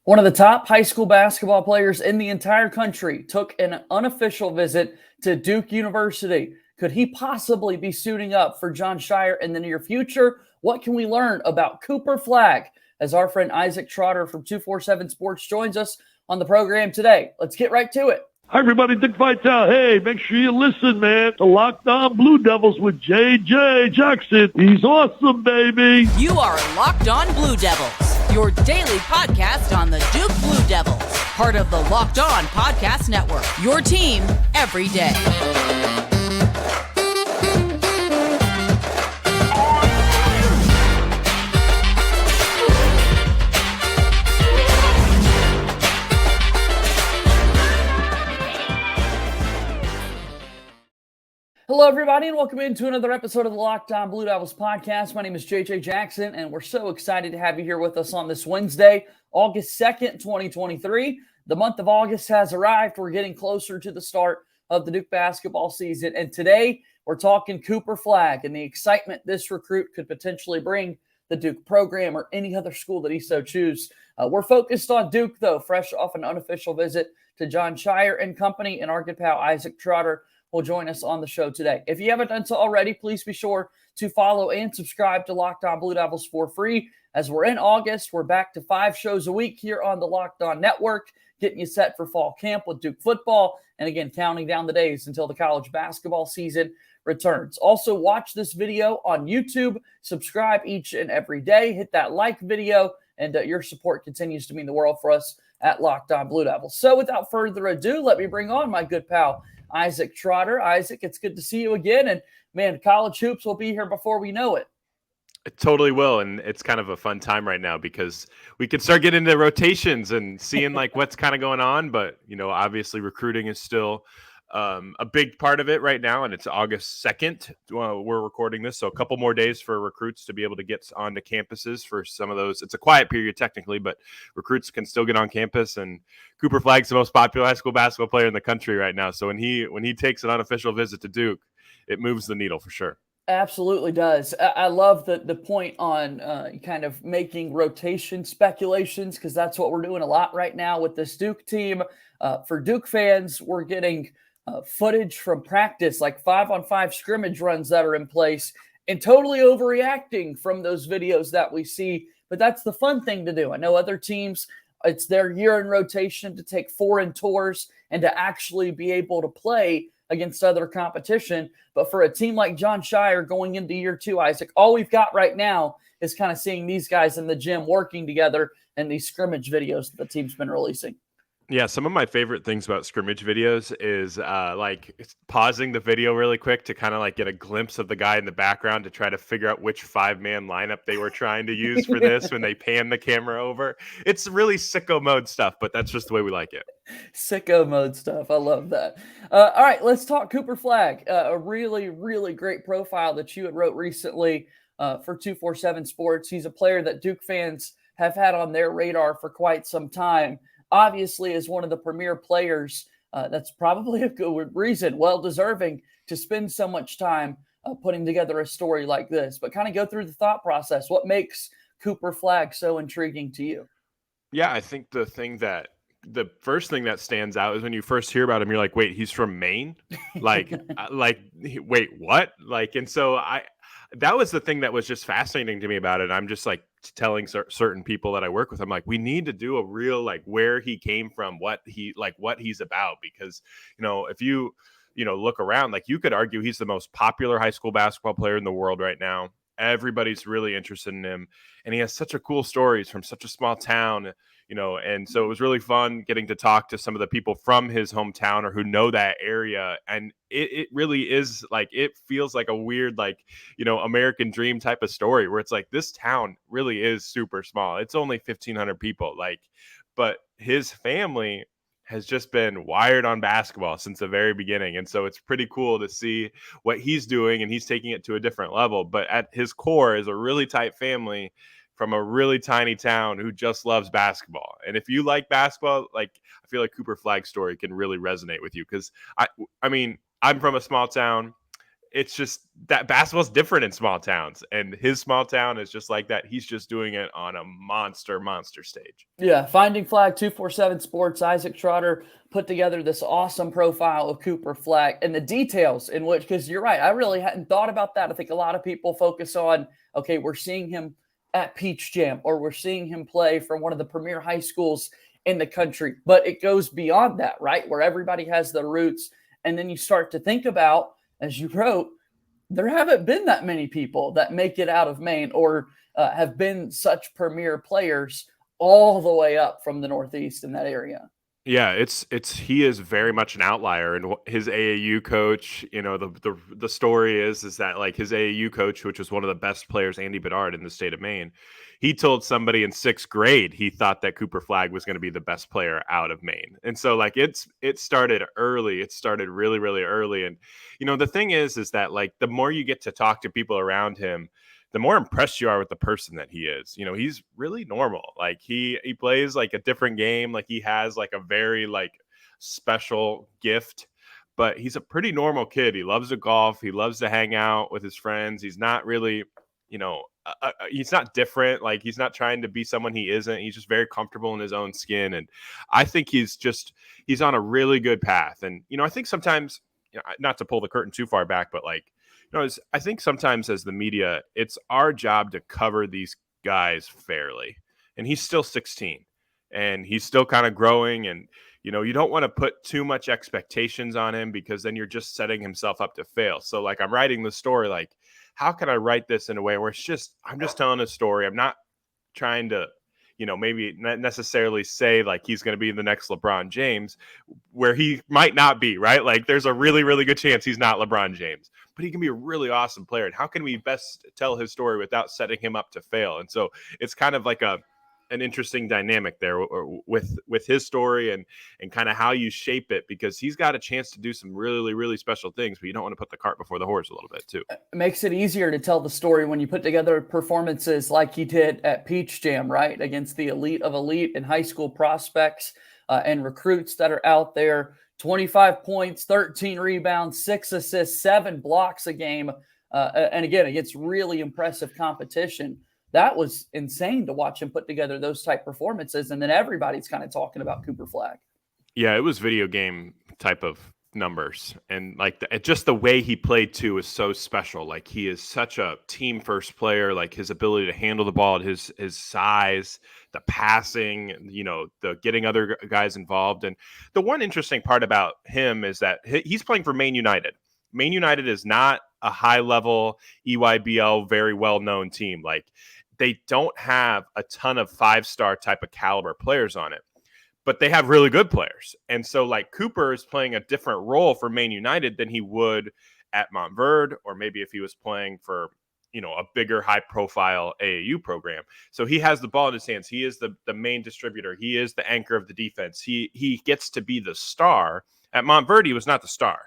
One of the top high school basketball players in the entire country took an unofficial visit to Duke University. Could he possibly be suiting up for Jon Scheyer in the near future? What can we learn about Cooper Flagg as our friend Isaac Trotter from 247 Sports joins us on the program today? Let's get right to it. Hi, everybody. Dick Vitale. Hey, make sure you listen, man. The Locked On Blue Devils with J.J. Jackson. He's awesome, baby. You are Locked On Blue Devils, your daily podcast on the Duke Blue Devils, part of the Locked On Podcast Network, your team every day. Hello, everybody, and welcome into another episode of the Locked On Blue Devils podcast. My name is JJ Jackson, and we're so excited to have you here with us on this Wednesday, August 2nd, 2023. The month of August has arrived. We're getting closer to the start of the Duke basketball season, and today we're talking Cooper Flagg and the excitement this recruit could potentially bring the Duke program or any other school that he so chooses. We're focused on Duke, though, fresh off an unofficial visit to Jon Scheyer and company, and our good pal Isaac Trotter will join us on the show today. If you haven't done so already, please be sure to follow and subscribe to Locked On Blue Devils for free. As we're in August, we're back to 5 shows a week here on the Locked On Network, getting you set for fall camp with Duke football, and again, counting down the days until the college basketball season returns. Also, watch this video on YouTube, subscribe each and every day, hit that like video, and your support continues to mean the world for us at Locked On Blue Devils. So without further ado, let me bring on my good pal, Isaac Trotter. Isaac, it's good to see you again. And man, college hoops will be here before we know it. It totally will. And it's kind of a fun time right now because we can start getting into rotations and seeing like what's kind of going on. But, you know, obviously recruiting is still a big part of it right now. And it's August 2nd. We're recording this. So a couple more days for recruits to be able to get onto campuses for some of those. It's a quiet period technically, but recruits can still get on campus. And Cooper Flagg's the most popular high school basketball player in the country right now. So when he takes an unofficial visit to Duke, it moves the needle for sure. Absolutely does. I love the point on kind of making rotation speculations, because that's what we're doing a lot right now with this Duke team. For Duke fans, we're getting footage from practice, like 5-on-5 scrimmage runs that are in place, and totally overreacting from those videos that we see. But that's the fun thing to do. I know other teams, it's their year in rotation to take foreign tours and to actually be able to play against other competition. But for a team like Jon Scheyer going into year 2, Isaac, all we've got right now is kind of seeing these guys in the gym working together and these scrimmage videos that the team's been releasing. Yeah, some of my favorite things about scrimmage videos is like pausing the video really quick to kind of like get a glimpse of the guy in the background to try to figure out which 5-man lineup they were trying to use for this when they pan the camera over. It's really sicko mode stuff, but that's just the way we like it. Sicko mode stuff. I love that. All right, let's talk Cooper Flagg. A really, really great profile that you had wrote recently for 247 Sports. He's a player that Duke fans have had on their radar for quite some time. Obviously, is one of the premier players. That's probably a good reason, well-deserving, to spend so much time putting together a story like this. But kind of go through the thought process. What makes Cooper Flagg so intriguing to you? Yeah, I think the first thing that stands out is when you first hear about him, you're like, wait, he's from Maine? Wait, what? And so that was the thing that was just fascinating to me about it. I'm just like telling certain people that I work with, I'm like, we need to do a real, like, where he came from, what he's about, because, you know, if you look around, like, you could argue he's the most popular high school basketball player in the world right now. Everybody's really interested in him, and he has such a cool stories from such a small town, you know, and so it was really fun getting to talk to some of the people from his hometown or who know that area. And it really is like, it feels like a weird, like, you know, American dream type of story where it's like, this town really is super small. It's only 1,500 people, like, but his family has just been wired on basketball since the very beginning. And so it's pretty cool to see what he's doing, and he's taking it to a different level. But at his core is a really tight family from a really tiny town who just loves basketball. And if you like basketball, like, I feel like Cooper Flagg's story can really resonate with you. Because I mean, I'm from a small town. it's just that basketball's different in small towns, and his small town is just like that. He's just doing it on a monster stage. Yeah, Finding Flag 247 Sports, Isaac Trotter put together this awesome profile of Cooper Flagg and the details in which, because you're right, I really hadn't thought about that. I think a lot of people focus on, okay, we're seeing him at Peach Jam, or we're seeing him play for one of the premier high schools in the country. But it goes beyond that, right? Where everybody has their roots. And then you start to think about, as you wrote, there haven't been that many people that make it out of Maine or have been such premier players all the way up from the Northeast in that area. Yeah, he is very much an outlier, and his AAU coach, the story is that like his AAU coach, which was one of the best players, Andy Bedard, in the state of Maine, he told somebody in 6th grade he thought that Cooper Flagg was going to be the best player out of Maine. And so like it started early. It started really, really early. And the thing is that like the more you get to talk to people around him, the more impressed you are with the person that he is. He's really normal. Like he plays like a different game. Like he has like a very like special gift, but he's a pretty normal kid. He loves to golf. He loves to hang out with his friends. He's not really, he's not different. Like he's not trying to be someone he isn't. He's just very comfortable in his own skin. And I think he's on a really good path. And, I think sometimes, not to pull the curtain too far back, but like, I think sometimes as the media, it's our job to cover these guys fairly. And he's still 16 and he's still kind of growing. And, you don't want to put too much expectations on him because then you're just setting himself up to fail. So like I'm writing the story, like, how can I write this in a way where I'm just telling a story. I'm not trying to, maybe not necessarily say like he's going to be the next LeBron James, where he might not be, right? Like there's a really, really good chance he's not LeBron James, but he can be a really awesome player. And how can we best tell his story without setting him up to fail? And so it's kind of like an interesting dynamic there with his story and kind of how you shape it, because he's got a chance to do some really, really special things, but you don't want to put the cart before the horse a little bit too. It makes it easier to tell the story when you put together performances like he did at Peach Jam, right? Against the elite of elite and high school prospects and recruits that are out there. 25 points, 13 rebounds, 6 assists, 7 blocks a game. And again, against really impressive competition. That was insane to watch him put together those type performances. And then everybody's kind of talking about Cooper Flagg. Yeah, it was video game type of numbers. And like just the way he played too is so special. Like he is such a team first player, like his ability to handle the ball, his size, the passing, the getting other guys involved. And the one interesting part about him is that he's playing for Maine United. Maine United is not a high level EYBL, very well known team. Like they don't have a ton of 5-star type of caliber players on it, but they have really good players. And so like Cooper is playing a different role for Maine United than he would at Montverde, or maybe if he was playing for, a bigger high profile AAU program. So he has the ball in his hands. He is the main distributor. He is the anchor of the defense. He gets to be the star. At Montverde, he was not the star.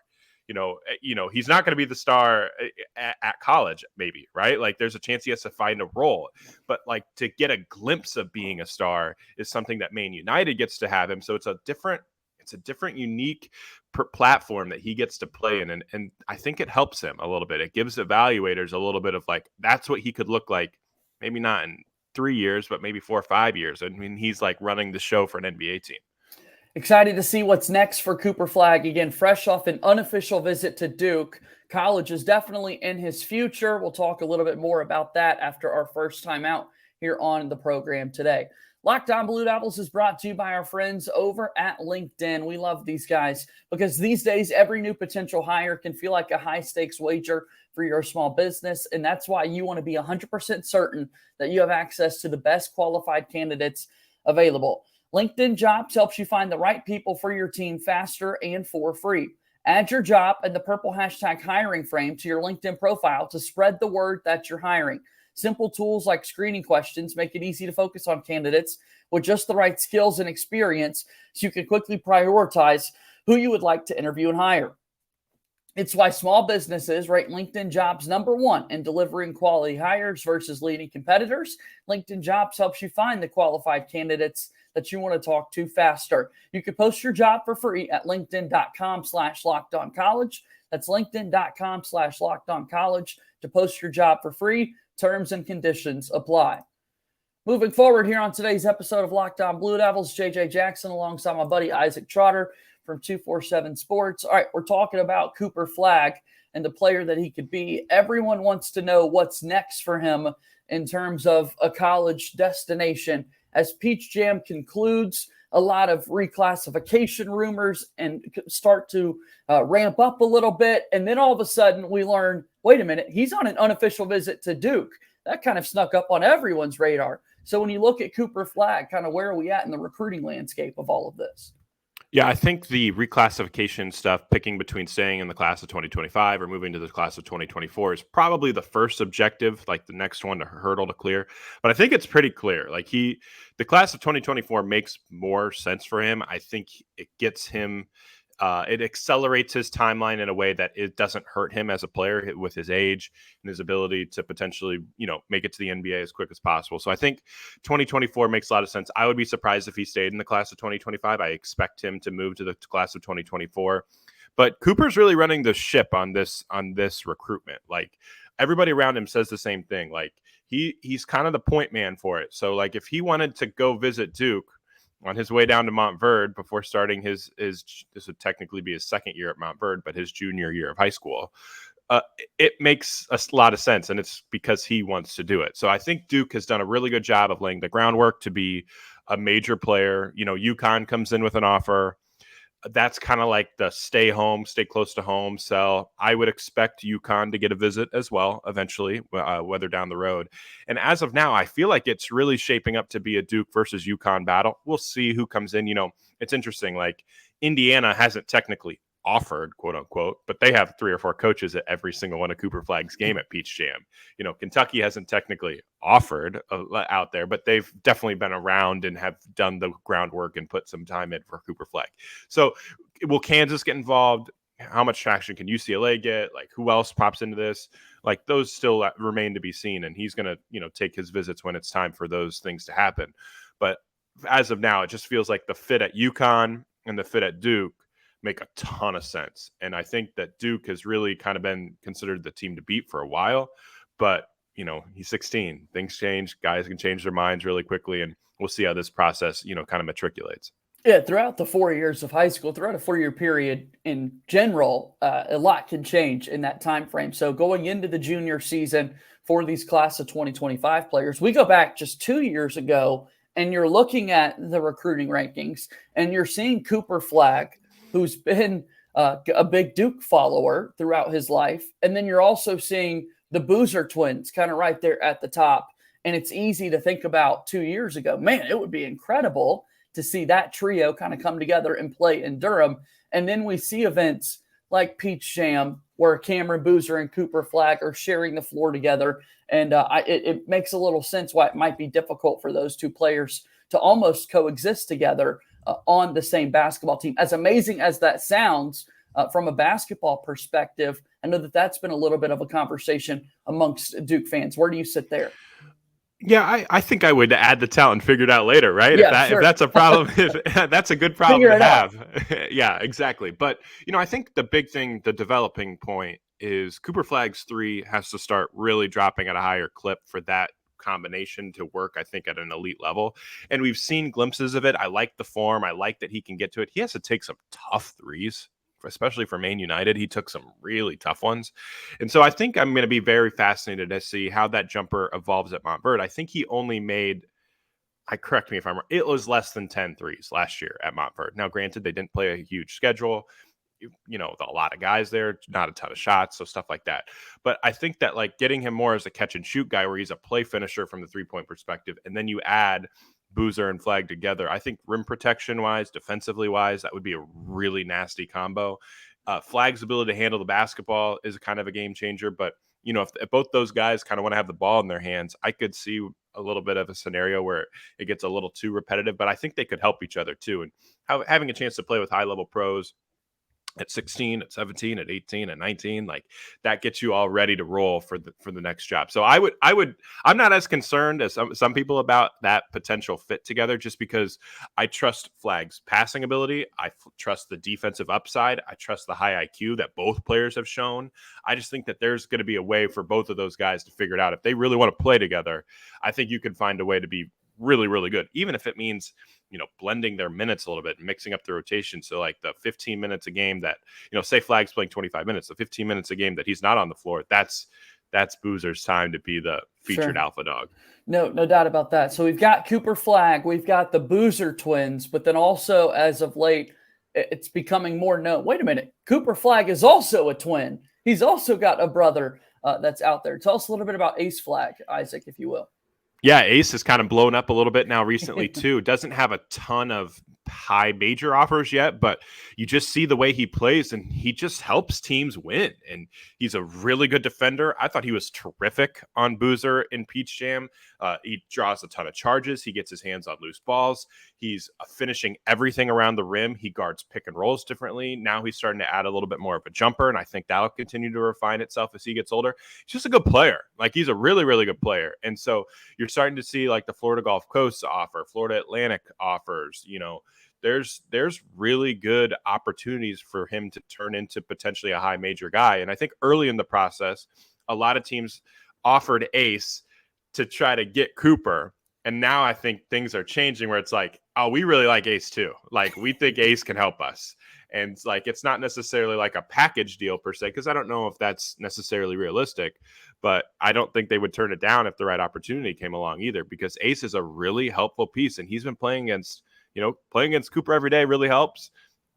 He's not going to be the star at college, maybe, right? Like there's a chance he has to find a role, but like to get a glimpse of being a star is something that Maine United gets to have him. So it's a different, unique platform that he gets to play in. And I think it helps him a little bit. It gives evaluators a little bit of like, that's what he could look like. Maybe not in 3 years, but maybe 4 or 5 years. I mean, he's like running the show for an NBA team. Excited to see what's next for Cooper Flagg. Again, fresh off an unofficial visit to Duke. College is definitely in his future. We'll talk a little bit more about that after our first time out here on the program today. Locked On Blue Devils is brought to you by our friends over at LinkedIn. We love these guys because these days every new potential hire can feel like a high-stakes wager for your small business, and that's why you want to be 100% certain that you have access to the best qualified candidates available. LinkedIn Jobs helps you find the right people for your team faster and for free. Add your job and the purple hashtag hiring frame to your LinkedIn profile to spread the word that you're hiring. Simple tools like screening questions make it easy to focus on candidates with just the right skills and experience so you can quickly prioritize who you would like to interview and hire. It's why small businesses rate LinkedIn Jobs #1 in delivering quality hires versus leading competitors. LinkedIn Jobs helps you find the qualified candidates that you want to talk to faster. You can post your job for free at linkedin.com/lockedoncollege. That's linkedin.com/lockedoncollege to post your job for free. Terms and conditions apply. Moving forward here on today's episode of Locked On Blue Devils, JJ Jackson alongside my buddy Isaac Trotter from 247 Sports. All right, we're talking about Cooper Flagg and the player that he could be. Everyone wants to know what's next for him in terms of a college destination. As Peach Jam concludes, a lot of reclassification rumors and start to ramp up a little bit. And then all of a sudden we learn, wait a minute, he's on an unofficial visit to Duke. That kind of snuck up on everyone's radar. So when you look at Cooper Flagg, kind of where are we at in the recruiting landscape of all of this? Yeah, I think the reclassification stuff, picking between staying in the class of 2025 or moving to the class of 2024 is probably the first objective, like the next one to hurdle to clear. But I think it's pretty clear. Like the class of 2024 makes more sense for him. I think it gets him, it accelerates his timeline in a way that it doesn't hurt him as a player with his age and his ability to potentially, make it to the NBA as quick as possible. So I think 2024 makes a lot of sense. I would be surprised if he stayed in the class of 2025. I expect him to move to the class of 2024. But Cooper's really running the ship on this recruitment. Like everybody around him says the same thing. Like he's kind of the point man for it. So like if he wanted to go visit Duke on his way down to Montverde before starting his this would technically be his second year at Montverde, but his junior year of high school, it makes a lot of sense, and it's because he wants to do it. So I think Duke has done a really good job of laying the groundwork to be a major player. UConn comes in with an offer. That's kind of like the stay close to home sell. I would expect UConn to get a visit as well eventually, whether down the road. And as of now, I feel like it's really shaping up to be a Duke versus UConn battle. We'll see who comes in. It's interesting. Like Indiana hasn't technically offered, quote unquote, but they have 3 or 4 coaches at every single one of Cooper Flagg's game at Peach Jam. Kentucky hasn't technically offered out there, but they've definitely been around and have done the groundwork and put some time in for Cooper Flagg. So will Kansas get involved? How much traction can UCLA get? Like who else pops into this? Like those still remain to be seen. And he's going to, take his visits when it's time for those things to happen. But as of now, it just feels like the fit at UConn and the fit at Duke make a ton of sense. And I think that Duke has really kind of been considered the team to beat for a while, but he's 16, things change, guys can change their minds really quickly. And we'll see how this process, kind of matriculates. Yeah. Throughout the 4 years of high school, throughout a 4-year period in general, a lot can change in that time frame. So going into the junior season for these class of 2025 players, we go back just 2 years ago and you're looking at the recruiting rankings and you're seeing Cooper Flagg, who's been a big Duke follower throughout his life. And then you're also seeing the Boozer twins kind of right there at the top. And it's easy to think about 2 years ago, man, it would be incredible to see that trio kind of come together and play in Durham. And then we see events like Peach Jam, where Cameron Boozer and Cooper Flagg are sharing the floor together. And it makes a little sense why it might be difficult for those two players to almost coexist together on the same basketball team. As amazing as that sounds from a basketball perspective, I know that that's been a little bit of a conversation amongst Duke fans. Where do you sit there? Yeah, I think I would add the talent and figure it out later, right? Yeah, if that's a problem, that's a good problem to have. Yeah, exactly. But, I think the big thing, the developing point is Cooper Flagg's 3 has to start really dropping at a higher clip for that combination to work, I think, at an elite level. And we've seen glimpses of it. I like the form. I like that he can get to it. He has to take some tough threes, especially for Maine United. He took some really tough ones. And so I think I'm going to be very fascinated to see how that jumper evolves at Montverde. I think he only made, correct me if I'm wrong, it was less than 10 threes last year at Montverde. Now, granted, they didn't play a huge schedule. A lot of guys there, not a ton of shots, so stuff like that. But I think that like getting him more as a catch and shoot guy where he's a play finisher from the 3-point perspective, and then you add Boozer and Flagg together, I think rim protection wise, defensively wise, that would be a really nasty combo. Flagg's ability to handle the basketball is kind of a game changer, but if both those guys kind of want to have the ball in their hands, I could see a little bit of a scenario where it gets a little too repetitive, but I think they could help each other too. And having a chance to play with high level pros, at 16, at 17, at 18, at 19, like that gets you all ready to roll for the next job. So I'm not as concerned as some people about that potential fit together, just because I trust Flagg's passing ability. I trust the defensive upside. I trust the high IQ that both players have shown. I just think that there's going to be a way for both of those guys to figure it out. If they really want to play together, I think you can find a way to be really, really good, even if it means, blending their minutes a little bit and mixing up the rotation. So like the 15 minutes a game that, say Flagg's playing 25 minutes, the 15 minutes a game that he's not on the floor, that's Boozer's time to be the featured alpha dog. No doubt about that. So we've got Cooper Flagg, we've got the Boozer twins, but then also as of late, it's becoming more known. Wait a minute. Cooper Flagg is also a twin. He's also got a brother that's out there. Tell us a little bit about Ace Flagg, Isaac, if you will. Yeah, Ace has kind of blown up a little bit now recently too. Doesn't have a ton of high major offers yet, but you just see the way he plays and he just helps teams win. And he's a really good defender. I thought he was terrific on Boozer in Peach Jam. He draws a ton of charges. He gets his hands on loose balls. He's finishing everything around the rim. He guards pick and rolls differently. Now he's starting to add a little bit more of a jumper, and I think that'll continue to refine itself as he gets older. He's just a good player. Like, he's a really, really good player. And so you're starting to see like the Florida Gulf Coast offer, Florida Atlantic offers, there's really good opportunities for him to turn into potentially a high major guy. And I think early in the process, a lot of teams offered Ace to try to get Cooper. And now I think things are changing where it's like, oh, we really like Ace too. Like, we think Ace can help us. And like, it's not necessarily like a package deal per se, because I don't know if that's necessarily realistic, but I don't think they would turn it down if the right opportunity came along either, because Ace is a really helpful piece. And he's been playing against Cooper every day really helps.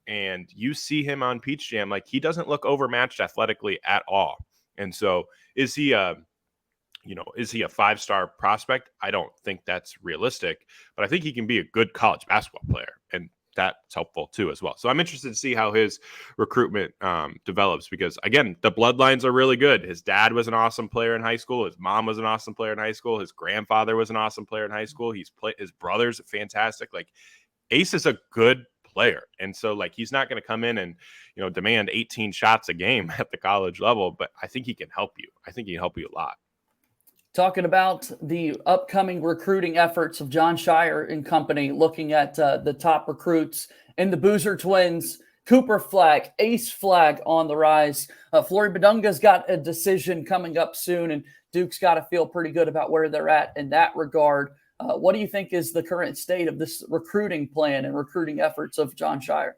And you see him on Peach Jam, like, he doesn't look overmatched athletically at all. And so is he a 5-star prospect? I don't think that's realistic, but I think he can be a good college basketball player, and that's helpful too as well. So I'm interested to see how his recruitment develops, because again, the bloodlines are really good. His dad was an awesome player in high school. His mom was an awesome player in high school. His grandfather was an awesome player in high school. His brother's fantastic. Like, Ace is a good player. And so like, he's not going to come in and, demand 18 shots a game at the college level, but I think he can help you. I think he can help you a lot. Talking about the upcoming recruiting efforts of Jon Scheyer and company, looking at the top recruits in the Boozer twins, Cooper Flagg, Ace Flagg on the rise. Flory Badunga's got a decision coming up soon, and Duke's got to feel pretty good about where they're at in that regard. What do you think is the current state of this recruiting plan and recruiting efforts of Jon Scheyer?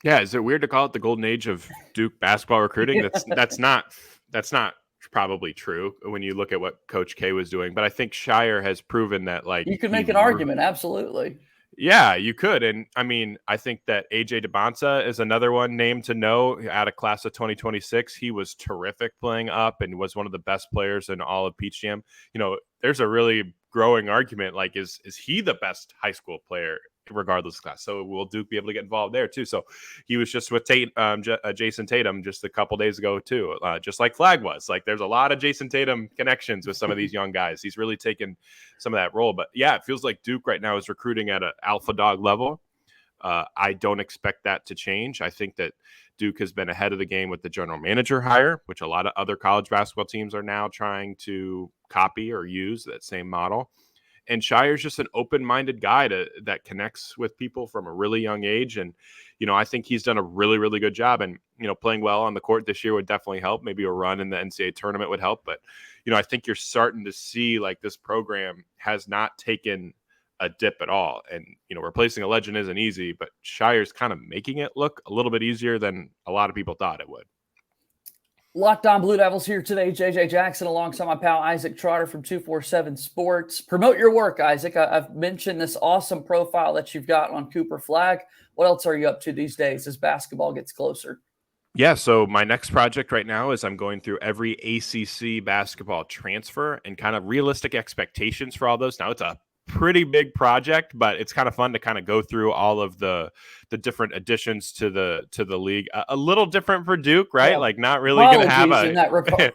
Yeah, is it weird to call it the golden age of Duke basketball recruiting? That's not probably true when you look at what Coach K was doing, but I think Scheyer has proven that, like, you could make an argument. Absolutely. Yeah, you could. And I mean, I think that AJ DeBonsa is another one name to know out of class of 2026. He was terrific playing up and was one of the best players in all of Peach Jam. There's a really growing argument, like, is he the best high school player regardless of class? So will Duke be able to get involved there too? So he was just with Jason Tatum just a couple days ago too, just like Flagg was. Like, there's a lot of Jason Tatum connections with some of these young guys. He's really taken some of that role. But yeah, it feels like Duke right now is recruiting at an alpha dog level. I don't expect that to change. I think that Duke has been ahead of the game with the general manager hire, which a lot of other college basketball teams are now trying to copy or use that same model. And Sheyer's just an open-minded guy that connects with people from a really young age. And, I think he's done a really, really good job. And, playing well on the court this year would definitely help. Maybe a run in the NCAA tournament would help. But, I think you're starting to see, like, this program has not taken a dip at all. And, replacing a legend isn't easy, but Sheyer's kind of making it look a little bit easier than a lot of people thought it would. Locked On Blue Devils here today. JJ Jackson alongside my pal Isaac Trotter from 247 Sports. Promote your work, Isaac. I've mentioned this awesome profile that you've got on Cooper Flagg. What else are you up to these days as basketball gets closer? Yeah, so my next project right now is I'm going through every ACC basketball transfer and kind of realistic expectations for all those. Now, it's a pretty big project, but it's kind of fun to kind of go through all of the different additions to the league. A little different for Duke, right? Yeah. Like, not really going to have in that regard.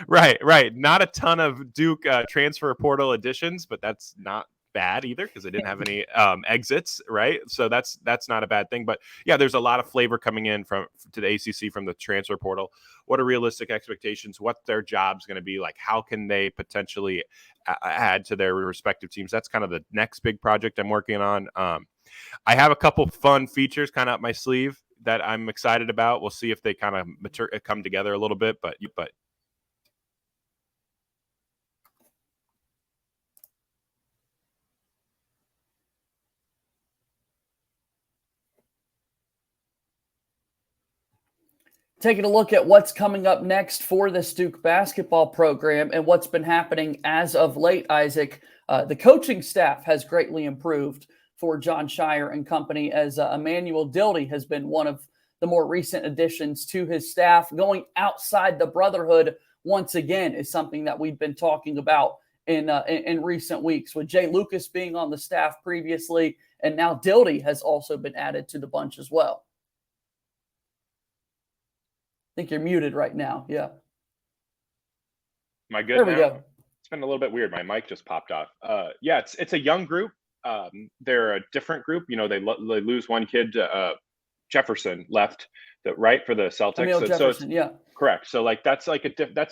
right. Not a ton of Duke transfer portal additions, but that's not bad either because they didn't have any exits, right? So that's not a bad thing. But yeah, there's a lot of flavor coming in to the ACC from the transfer portal. What are realistic expectations? What their job's going to be like? How can they potentially add to their respective teams? That's kind of the next big project I'm working on. I have a couple fun features kind of up my sleeve that I'm excited about. We'll see if they kind of come together a little bit, but taking a look at what's coming up next for this Duke basketball program and what's been happening as of late, Isaac. The coaching staff has greatly improved for Jon Scheyer and company, as Emmanuel Dildy has been one of the more recent additions to his staff. Going outside the brotherhood once again is something that we've been talking about in recent weeks, with Jay Lucas being on the staff previously, and now Dildy has also been added to the bunch as well. I think you're muted right now. Yeah. Am I good? There we go. It's been a little bit weird. My mic just popped off. Yeah, it's a young group. They're a different group. You know, they lose one kid. Jefferson left for the Celtics. Emil Jefferson, yeah. Correct. So like that's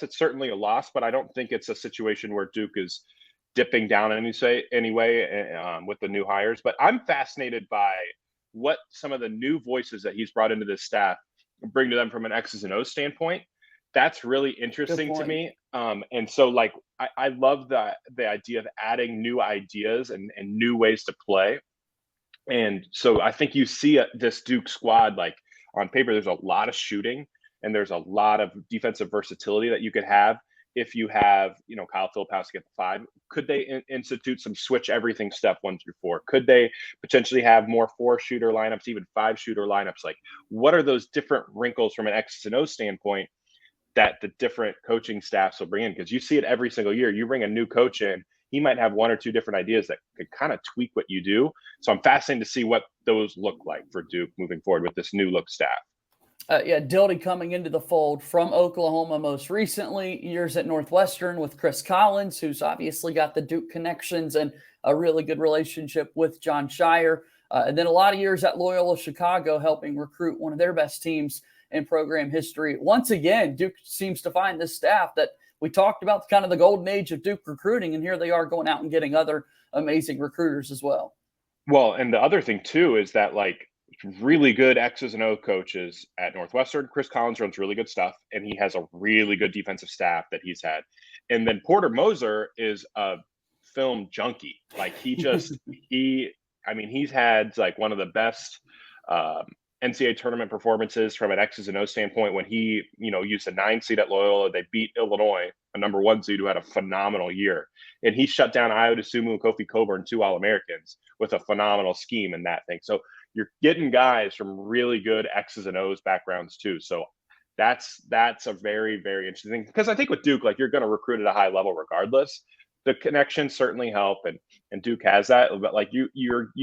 certainly a loss, but I don't think it's a situation where Duke is dipping down anyway with the new hires. But I'm fascinated by what some of the new voices that he's brought into this staff bring to them from an X's and O's standpoint. That's really interesting to me. And so like I love the idea of adding new ideas and new ways to play. And so I think you see this Duke squad, like on paper, there's a lot of shooting and there's a lot of defensive versatility that you could have if you have, you know, Kyle Filipowski at the 5. Could they institute some switch everything stuff 1 through 4? Could they potentially have more 4-shooter lineups, even 5-shooter lineups? Like, what are those different wrinkles from an X's and O standpoint that the different coaching staffs will bring in? Because you see it every single year. You bring a new coach in, he might have 1 or 2 different ideas that could kind of tweak what you do. So I'm fascinated to see what those look like for Duke moving forward with this new look staff. Dildy coming into the fold from Oklahoma most recently, years at Northwestern with Chris Collins, who's obviously got the Duke connections and a really good relationship with Jon Scheyer. And then a lot of years at Loyola Chicago, helping recruit one of their best teams in program history. Once again, Duke seems to find this staff that we talked about, kind of the golden age of Duke recruiting, and here they are going out and getting other amazing recruiters as well. Well, and the other thing too is that like really good X's and O coaches at Northwestern. Chris Collins runs really good stuff, and he has a really good defensive staff that he's had. And then Porter Moser is a film junkie. Like he's had like one of the best NCAA tournament performances from an X's and O standpoint when he, you know, used a 9 seed at Loyola. They beat Illinois, a number 1 seed who had a phenomenal year. And he shut down Ayo Dosunmu and Kofi Coburn, 2 All-Americans, with a phenomenal scheme in that thing. So you're getting guys from really good X's and O's backgrounds too. So that's a very, very interesting thing. Because I think with Duke, like you're going to recruit at a high level regardless. The connections certainly help, and Duke has that. But like you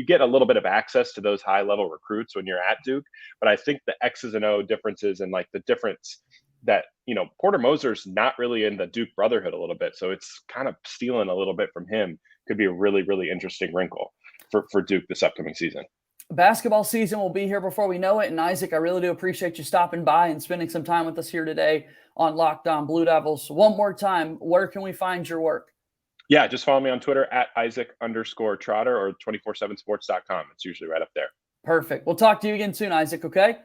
get a little bit of access to those high level recruits when you're at Duke. But I think the X's and O differences and like the difference that, you know, Porter Moser's not really in the Duke brotherhood a little bit, so it's kind of stealing a little bit from him. Could be a really, really interesting wrinkle for Duke this upcoming season. Basketball season will be here before we know it. And Isaac, I really do appreciate you stopping by and spending some time with us here today on Locked On Blue Devils. One more time, where can we find your work? Yeah, just follow me on Twitter at Isaac_Trotter or 247sports.com. It's usually right up there. Perfect. We'll talk to you again soon, Isaac, okay?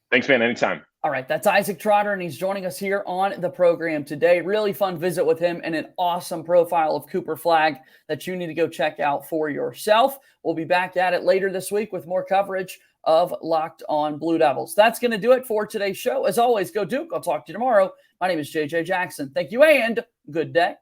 Thanks, man. Anytime. All right, that's Isaac Trotter, and he's joining us here on the program today. Really fun visit with him and an awesome profile of Cooper Flagg that you need to go check out for yourself. We'll be back at it later this week with more coverage of Locked On Blue Devils. That's going to do it for today's show. As always, go Duke. I'll talk to you tomorrow. My name is JJ Jackson. Thank you and good day.